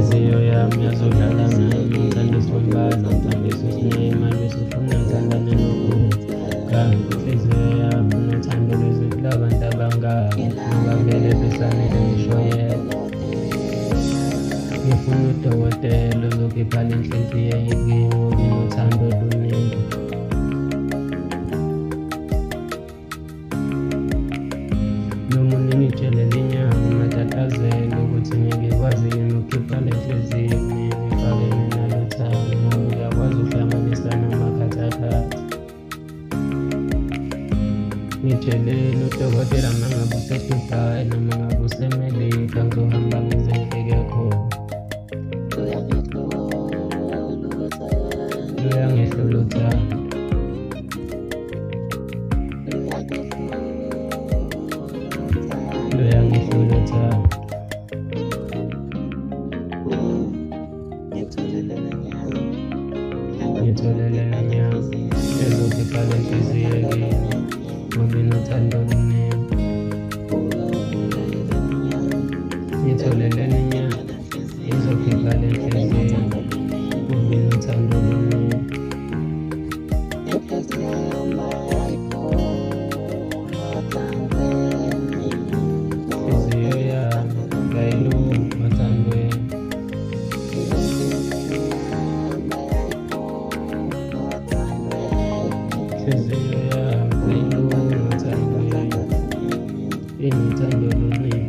Inhliziyo yami yazodlala nami, ngithanda isibumbano, ngithanda isinema, manje sifuna ngithandane nokuthi kanti inhliziyo yami nothando lwezwe labantu abangaki, ngoba vele besanele ngisho yedwa. Ngifuna udokotela ozokhipha le nhliziyo yikimi ngoba inothando oluningi. Noma uningitshele linyanga matatazela ukuthi ngeke kwazi yini ukukhipha le nhliziyo mina ifakene nalo thando, ngoba uyakwazi ukuhlanganisa namakhathakhatha. Ngitshelile udokotela mangabe useDubai noma ngabe useMelika, ngizohamba ngize ngifike khona. Luyangihlula uthando, luyangihlula uthando. Ngitholele nenyanga ezokhipha le nhliziyo kimi ngoba inothando oluningi. Ngitholele nenyanga ezokhipha le nhliziyo ngoba inothando oluningi. Inhliziyo yami ngayiluma othandweni. Inhliziyo yami ngayiluma othandweni, inothando oluningi.